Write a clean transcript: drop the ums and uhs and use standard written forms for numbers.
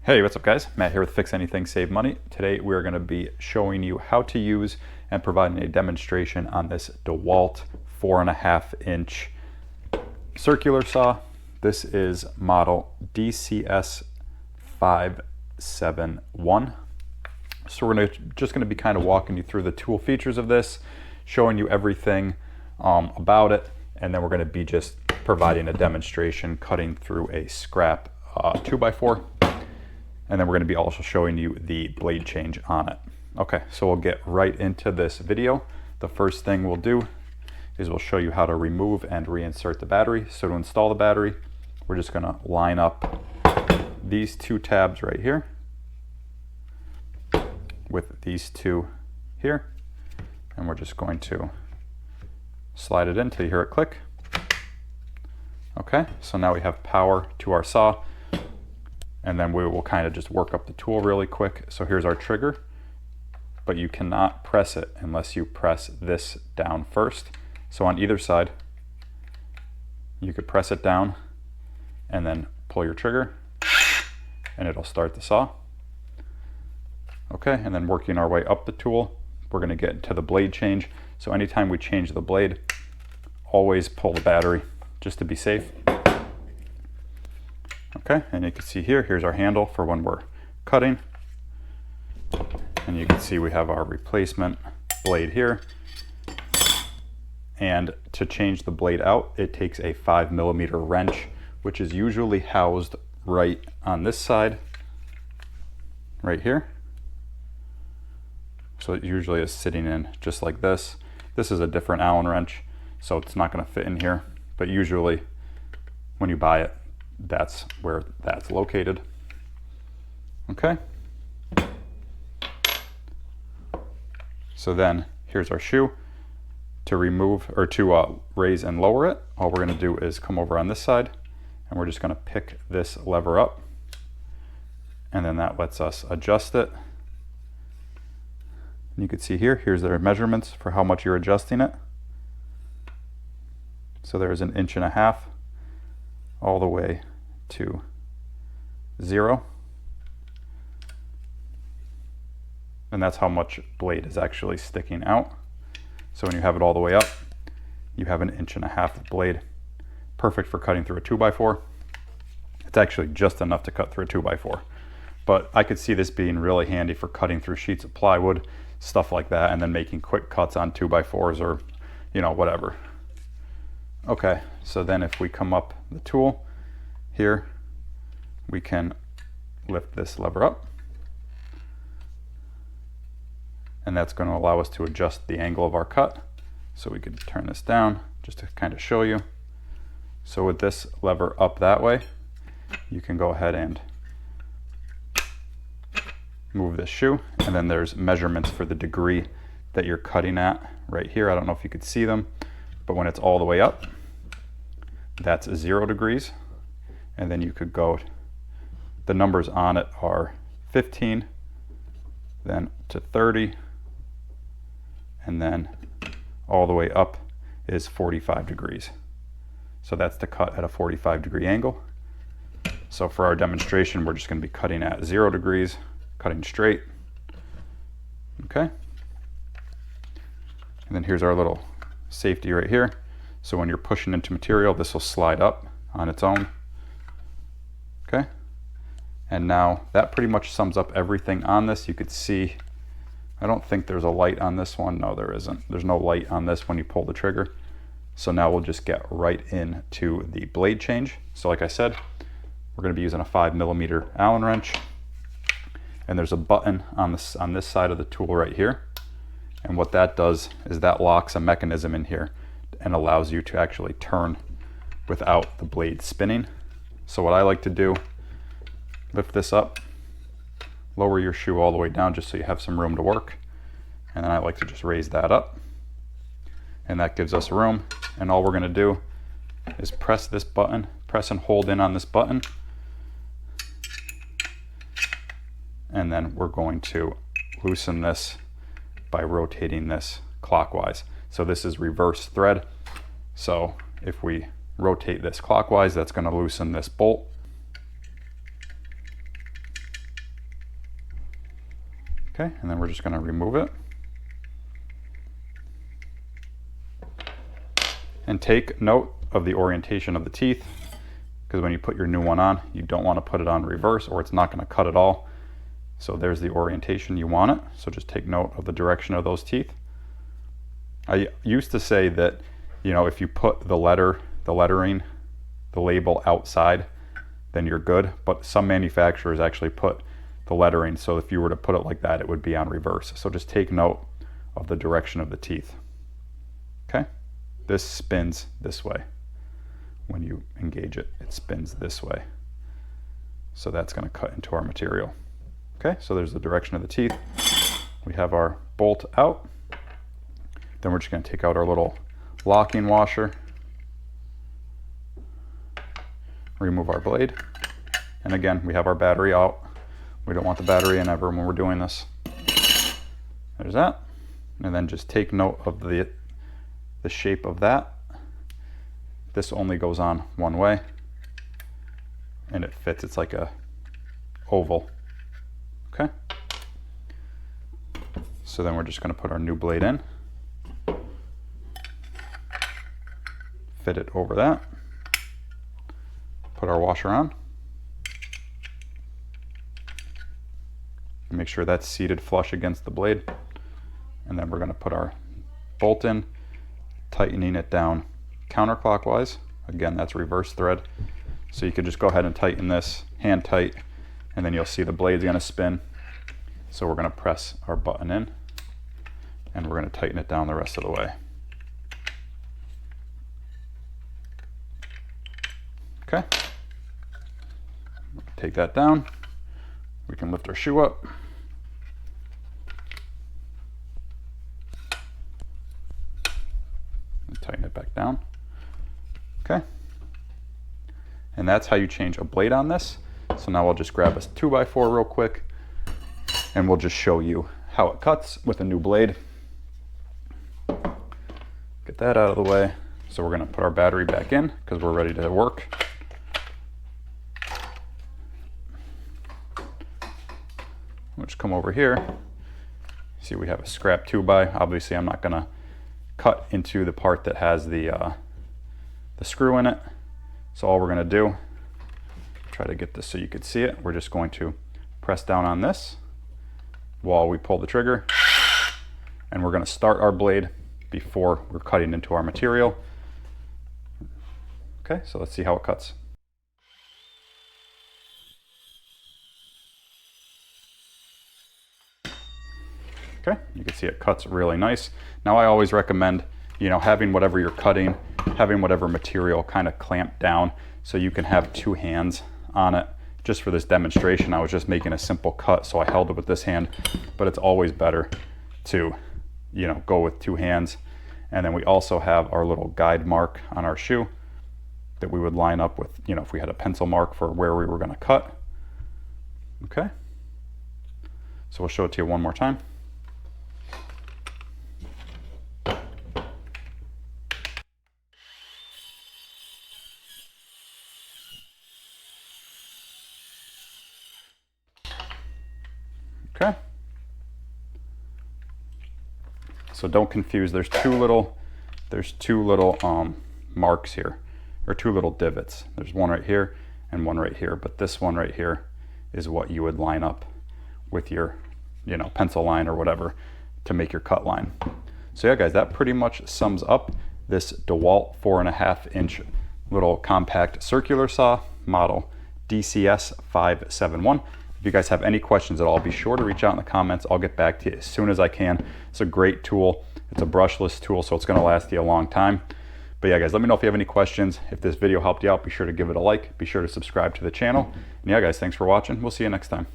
Hey, what's up guys? Matt here with Fix Anything Save Money. Today we're going to be showing you how to use and providing a demonstration on this Dewalt 4.5 inch circular saw. This is model DCS571. So we're just going to be kind of walking you through the tool features of this, showing you everything about it, and then we're going to be just providing a demonstration cutting through a scrap 2x4. And then we're going to be also showing you the blade change on it. Okay, so we'll get right into this video. The first thing we'll do is we'll show you how to remove and reinsert the battery. So to install the battery, we're just going to line up these two tabs right here with these two here. And we're just going to slide it in until you hear it click. Okay, so now we have power to our saw. And then we will kind of just work up the tool really quick. So here's our trigger, but you cannot press it unless you press this down first. So on either side, you could press it down and then pull your trigger and it'll start the saw. Okay, and then working our way up the tool, we're going to get to the blade change. So anytime we change the blade, always pull the battery just to be safe. Okay, and you can see here's our handle for when we're cutting. And you can see we have our replacement blade here. And to change the blade out, it takes a 5mm wrench, which is usually housed right on this side, right here. So it usually is sitting in just like this. This is a different Allen wrench, so it's not going to fit in here. But usually when you buy it, that's where that's located. Okay. So then here's our shoe. To remove or to raise and lower it, all we're going to do is come over on this side and we're just going to pick this lever up, and then that lets us adjust it. And you can see here's their measurements for how much you're adjusting it. So there's 1.5 inches all the way to 0. And that's how much blade is actually sticking out. So when you have it all the way up, you have 1.5 inches of blade. Perfect for cutting through a 2x4. It's actually just enough to cut through a 2x4. But I could see this being really handy for cutting through sheets of plywood, stuff like that, and then making quick cuts on 2x4s or, you know, whatever. Okay, so then if we come up the tool here, we can lift this lever up. And that's going to allow us to adjust the angle of our cut. So we could turn this down just to kind of show you. So with this lever up that way, you can go ahead and move this shoe. And then there's measurements for the degree that you're cutting at right here. I don't know if you could see them, but when it's all the way up, that's 0 degrees. And then you could go, the numbers on it are 15, then to 30, and then all the way up is 45 degrees. So that's to cut at a 45-degree angle. So for our demonstration, we're just going to be cutting at 0 degrees, cutting straight. Okay. And then here's our little safety right here. So when you're pushing into material, this will slide up on its own. Okay. And now that pretty much sums up everything on this. You could see, I don't think there's a light on this one. No, there isn't. There's no light on this when you pull the trigger. So now we'll just get right into the blade change. So like I said, we're going to be using a 5mm Allen wrench. And there's a button on this side of the tool right here. And what that does is that locks a mechanism in here and allows you to actually turn without the blade spinning. So what I like to do, lift this up, lower your shoe all the way down just so you have some room to work. And then I like to just raise that up. And that gives us room. And all we're going to do is press this button, press and hold in on this button. And then we're going to loosen this by rotating this clockwise. So this is reverse thread. So if we rotate this clockwise, that's going to loosen this bolt. Okay, and then we're just going to remove it. And take note of the orientation of the teeth, because when you put your new one on, you don't want to put it on reverse or it's not going to cut at all. So there's the orientation you want it. So just take note of the direction of those teeth. I used to say that, you know, if you put the lettering, the label outside, then you're good. But some manufacturers actually put the lettering, so if you were to put it like that, it would be on reverse. So just take note of the direction of the teeth. Okay? This spins this way. When you engage it, it spins this way. So that's going to cut into our material. Okay, so there's the direction of the teeth. We have our bolt out. Then we're just going to take out our little locking washer, remove our blade, and again, we have our battery out. We don't want the battery in ever when we're doing this. There's that. And then just take note of the shape of that. This only goes on one way, and it fits. It's like a oval. Okay. So then we're just going to put our new blade in, fit it over that, put our washer on, make sure that's seated flush against the blade, and then we're going to put our bolt in, tightening it down counterclockwise. Again, that's reverse thread. So you could just go ahead and tighten this hand tight, and then you'll see the blade's going to spin. So we're going to press our button in, and we're going to tighten it down the rest of the way. Okay. Take that down. We can lift our shoe up. And tighten it back down. Okay. And that's how you change a blade on this. So now I'll just grab a 2x4 real quick, and we'll just show you how it cuts with a new blade. Get that out of the way. So we're going to put our battery back in because we're ready to work. We'll just come over here. See, we have a scrap 2x. Obviously, I'm not going to cut into the part that has the screw in it. So all we're going to do, try to get this so you could see it. We're just going to press down on this while we pull the trigger, and we're going to start our blade before we're cutting into our material. Okay, so let's see how it cuts. Okay, you can see it cuts really nice. Now I always recommend, you know, having whatever you're cutting, having whatever material kind of clamped down so you can have two hands on it. Just for this demonstration, I was just making a simple cut, so I held it with this hand, but it's always better to, you know, go with two hands. And then we also have our little guide mark on our shoe that we would line up with, you know, if we had a pencil mark for where we were going to cut. Okay, so we'll show it to you one more time. Okay, so don't confuse, there's two little marks here, or two little divots. There's one right here and one right here, but this one right here is what you would line up with your, you know, pencil line or whatever to make your cut line. So yeah guys, that pretty much sums up this Dewalt 4.5 inch little compact circular saw model DCS571. If you guys have any questions at all, be sure to reach out in the comments. I'll get back to you as soon as I can. It's a great tool. It's a brushless tool, so it's going to last you a long time. But yeah, guys, let me know if you have any questions. If this video helped you out, be sure to give it a like. Be sure to subscribe to the channel. And yeah, guys, thanks for watching. We'll see you next time.